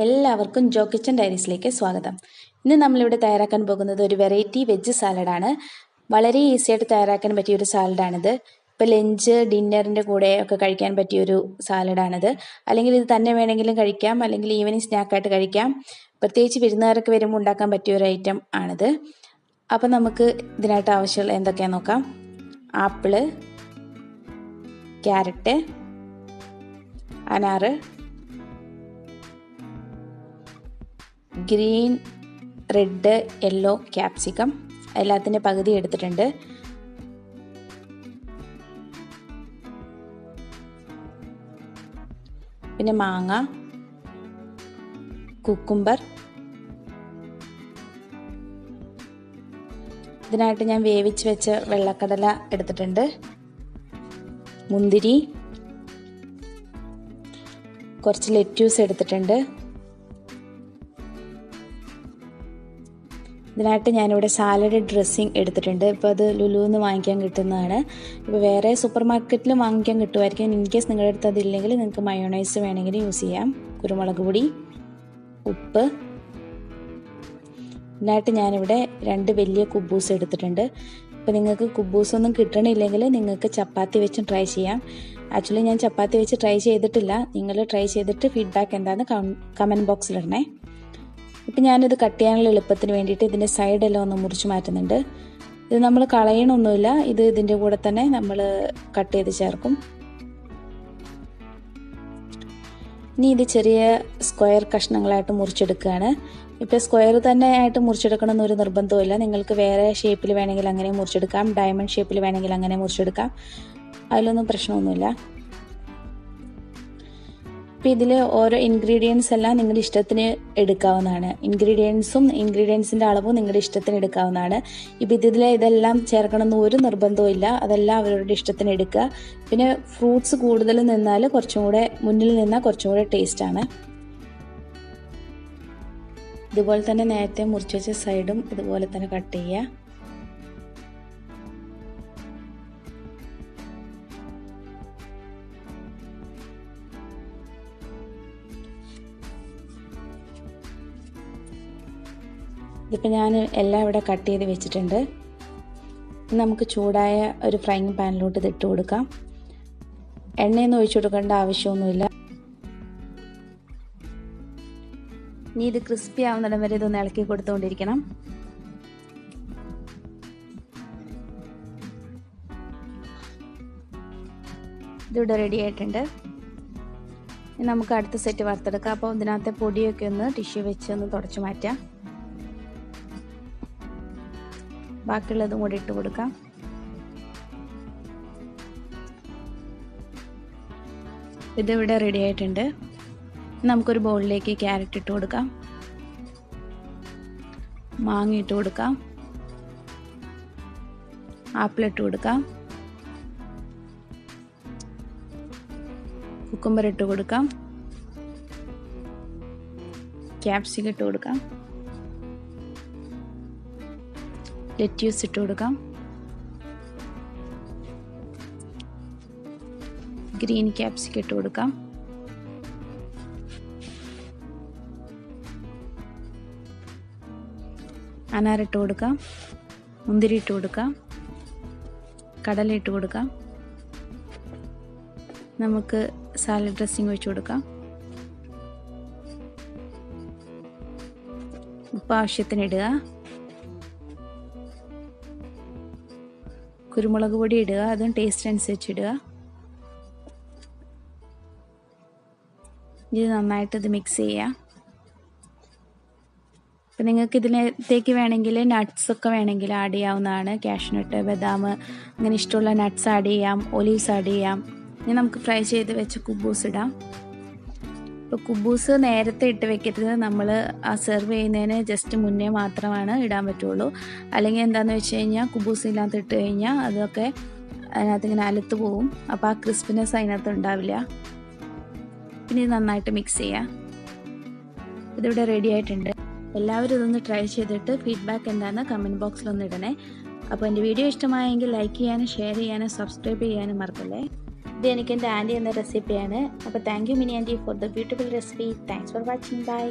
എല്ലാവർക്കും ജോ കിച്ചൻ ഡയറീസിലേക്ക് സ്വാഗതം. ഇന്ന് നമ്മളിവിടെ തയ്യാറാക്കാൻ പോകുന്നത് ഒരു വെറൈറ്റി വെജ് സാലഡാണ്. വളരെ ഈസി ആയിട്ട് തയ്യാറാക്കാൻ പറ്റിയ ഒരു സാലഡാണിത്. ഇപ്പോൾ ലഞ്ച് ഡിന്നറിൻ്റെ കൂടെ ഒക്കെ കഴിക്കാൻ പറ്റിയൊരു സാലഡാണിത്. അല്ലെങ്കിൽ ഇത് തന്നെ വേണമെങ്കിലും കഴിക്കാം, അല്ലെങ്കിൽ ഈവനിങ് സ്നാക്കായിട്ട് കഴിക്കാം. പ്രത്യേകിച്ച് വിരുന്നുകാരൊക്കെ വരുമ്പോൾ ഉണ്ടാക്കാൻ പറ്റിയ ഒരു ഐറ്റം ആണിത്. അപ്പോൾ നമുക്ക് ഇതിനായിട്ട് ആവശ്യമുള്ള എന്തൊക്കെയാണെന്ന് നോക്കാം. ആപ്പിള്, ക്യാരറ്റ്, അനാറ്, ഗ്രീൻ, റെഡ്, യെല്ലോ ക്യാപ്സിക്കം എല്ലാത്തിൻ്റെ പകുതി എടുത്തിട്ടുണ്ട്. പിന്നെ മാങ്ങ, കുക്കുംബർ. ഇതിനായിട്ട് ഞാൻ വേവിച്ച് വെച്ച വെള്ളക്കടല എടുത്തിട്ടുണ്ട്. മുന്തിരി, കുറച്ച് ലെറ്റ്യൂസ് എടുത്തിട്ടുണ്ട്. ഇതിനായിട്ട് ഞാനിവിടെ സാലഡ് ഡ്രസ്സിങ് എടുത്തിട്ടുണ്ട്. ഇപ്പോൾ അത് ലുലുന്ന് വാങ്ങിക്കാൻ കിട്ടുന്നതാണ്. ഇപ്പോൾ വേറെ സൂപ്പർ മാർക്കറ്റിലും വാങ്ങിക്കാൻ കിട്ടുമായിരിക്കും. ഇൻ കേസ് നിങ്ങളുടെ അടുത്ത് അതില്ലെങ്കിൽ നിങ്ങൾക്ക് മയോണൈസ് വേണമെങ്കിൽ യൂസ് ചെയ്യാം. കുരുമുളക് പൊടി, ഉപ്പ്. ഇതിനായിട്ട് ഞാനിവിടെ 2 വലിയ കുബൂസ് എടുത്തിട്ടുണ്ട്. ഇപ്പോൾ നിങ്ങൾക്ക് കുബൂസൊന്നും കിട്ടണില്ലെങ്കിൽ നിങ്ങൾക്ക് ചപ്പാത്തി വെച്ചും ട്രൈ ചെയ്യാം. ആക്ച്വലി ഞാൻ ചപ്പാത്തി വെച്ച് ട്രൈ ചെയ്തിട്ടില്ല. നിങ്ങൾ ട്രൈ ചെയ്തിട്ട് ഫീഡ്ബാക്ക് എന്താണെന്ന് കമൻറ്റ് ബോക്സിലിടണേ. ഇപ്പം ഞാനിത് കട്ട് ചെയ്യാനുള്ള എളുപ്പത്തിന് വേണ്ടിയിട്ട് ഇതിൻ്റെ സൈഡെല്ലാം ഒന്ന് മുറിച്ച് മാറ്റുന്നുണ്ട്. ഇത് നമ്മൾ കളയണമൊന്നുമില്ല, ഇത് ഇതിൻ്റെ കൂടെ തന്നെ നമ്മൾ കട്ട് ചെയ്ത് ചേർക്കും. ഇനി ഇത് ചെറിയ സ്ക്വയർ കഷ്ണങ്ങളായിട്ട് മുറിച്ചെടുക്കുകയാണ്. ഇപ്പോൾ സ്ക്വയർ തന്നെ ആയിട്ട് മുറിച്ചെടുക്കണമെന്നൊരു നിർബന്ധമില്ല. നിങ്ങൾക്ക് വേറെ ഷേപ്പിൽ വേണമെങ്കിൽ അങ്ങനെ മുറിച്ചെടുക്കാം, ഡയമണ്ട് ഷേപ്പിൽ വേണമെങ്കിൽ അങ്ങനെ മുറിച്ചെടുക്കാം. അതിലൊന്നും പ്രശ്നമൊന്നുമില്ല. ഇപ്പോൾ ഇതിൽ ഓരോ ഇൻഗ്രീഡിയൻസ് എല്ലാം നിങ്ങളുടെ ഇഷ്ടത്തിന് എടുക്കാവുന്നതാണ്. ഇൻഗ്രീഡിയൻസിൻ്റെ അളവും നിങ്ങളുടെ ഇഷ്ടത്തിന് എടുക്കാവുന്നതാണ്. ഇപ്പോൾ ഇതെല്ലാം ചേർക്കണമെന്ന് ഒരു നിർബന്ധവും ഇല്ല. അതെല്ലാം അവരവരുടെ ഇഷ്ടത്തിന് എടുക്കുക. പിന്നെ ഫ്രൂട്ട്സ് കൂടുതൽ നിന്നാൽ മുന്നിൽ നിന്നാൽ കുറച്ചും കൂടെ ടേസ്റ്റാണ്. ഇതുപോലെ തന്നെ നേരത്തെ മുറിച്ച് വെച്ച സൈഡും ഇതുപോലെ തന്നെ കട്ട് ചെയ്യുക. ഇതിപ്പോൾ ഞാൻ എല്ലാം ഇവിടെ കട്ട് ചെയ്ത് വെച്ചിട്ടുണ്ട്. നമുക്ക് ചൂടായ ഒരു ഫ്രൈയിങ് പാനിലോട്ട് ഇത് ഇട്ട് കൊടുക്കാം. എണ്ണയൊന്നും ഒഴിച്ചു കൊടുക്കേണ്ട ആവശ്യമൊന്നുമില്ല. ഇനി ഇത് ക്രിസ്പി ആവുന്നിടം വരെ ഇതൊന്ന് ഇളക്കി കൊടുത്തുകൊണ്ടിരിക്കണം. ഇതിവിടെ റെഡി ആയിട്ടുണ്ട്. ഇനി നമുക്ക് അടുത്ത സെറ്റ് വറുത്തെടുക്കാം. അപ്പോൾ ഇതിനകത്തെ പൊടിയൊക്കെ ഒന്ന് ടിഷ്യൂ വെച്ച് ഒന്ന് തുടച്ച് മാറ്റാം. ബാക്കിയുള്ളതും കൂടി ഇട്ട് കൊടുക്കാം. ഇതിവിടെ റെഡി ആയിട്ടുണ്ട്. നമുക്കൊരു ബൗളിലേക്ക് ക്യാരറ്റ് ഇട്ട് കൊടുക്കാം, മാങ്ങ ഇട്ട് കൊടുക്കാം, ആപ്പിൾ ഇട്ട് കൊടുക്കാം, കുക്കുംബർ ഇട്ട് കൊടുക്കാം, ക്യാപ്സിക്കം ഇട്ട് കൊടുക്കാം, ലെറ്റ്യൂസ് ഇട്ട് കൊടുക്കാം, ഗ്രീൻ ക്യാപ്സിക്കം ഇട്ട് കൊടുക്കാം, അനാറിട്ട് കൊടുക്കാം, മുന്തിരി ഇട്ട് കൊടുക്കാം, കടല ഇട്ട് കൊടുക്കാം. നമുക്ക് സാലഡ് ഡ്രസ്സിങ് ഒഴിച്ചു കൊടുക്കാം. ഉപ്പ് ആവശ്യത്തിന് ഇടുക. കുരുമുളക് പൊടി ഇടുക, അതും ടേസ്റ്റ് അനുസരിച്ച് ഇടുക. ഇത് നന്നായിട്ട് ഇത് മിക്സ് ചെയ്യുക. അപ്പം നിങ്ങൾക്ക് ഇതിനകത്തേക്ക് വേണമെങ്കിൽ നട്ട്സൊക്കെ വേണമെങ്കിൽ ആഡ് ചെയ്യാവുന്നതാണ്. കാഷ്നട്ട്, ബദാം, അങ്ങനെ ഇഷ്ടമുള്ള നട്ട്സ് ആഡ് ചെയ്യാം, ഒലീവ്സ് ആഡ് ചെയ്യാം. ഇനി നമുക്ക് ഫ്രൈ ചെയ്ത് വെച്ച് കുബൂസ് ഇടാം. ഇപ്പോൾ കുബൂസ് നേരത്തെ ഇട്ട് വെക്കരുത്. നമ്മൾ ആ സെർവ് ചെയ്യുന്നതിന് ജസ്റ്റ് മുന്നേ മാത്രമാണ് ഇടാൻ പറ്റുള്ളൂ. അല്ലെങ്കിൽ എന്താണെന്ന് വെച്ച് കഴിഞ്ഞാൽ കുബൂസ് ഇതിനകത്ത് ഇട്ട് കഴിഞ്ഞാൽ അതൊക്കെ അതിനകത്ത് ഇങ്ങനെ അലുത്ത് പോവും. അപ്പോൾ ആ ക്രിസ്പിനെസ് അതിനകത്ത് ഉണ്ടാവില്ല. പിന്നെ ഇത് നന്നായിട്ട് മിക്സ് ചെയ്യുക. ഇതിവിടെ റെഡി ആയിട്ടുണ്ട്. എല്ലാവരും ഇതൊന്ന് ട്രൈ ചെയ്തിട്ട് ഫീഡ്ബാക്ക് എന്താണെന്ന് കമൻറ്റ് ബോക്സിലൊന്ന് ഇടണേ. അപ്പോൾ എൻ്റെ വീഡിയോ ഇഷ്ടമായെങ്കിൽ ലൈക്ക് ചെയ്യാനും ഷെയർ ചെയ്യാനും സബ്സ്ക്രൈബ് ചെയ്യാനും മറക്കല്ലേ. ഇത് എനിക്ക് എൻ്റെ ആൻറ്റി എന്ന റെസിപ്പിയാണ്. അപ്പോൾ thank you Mini aunty for the beautiful recipe. Thanks for watching. By.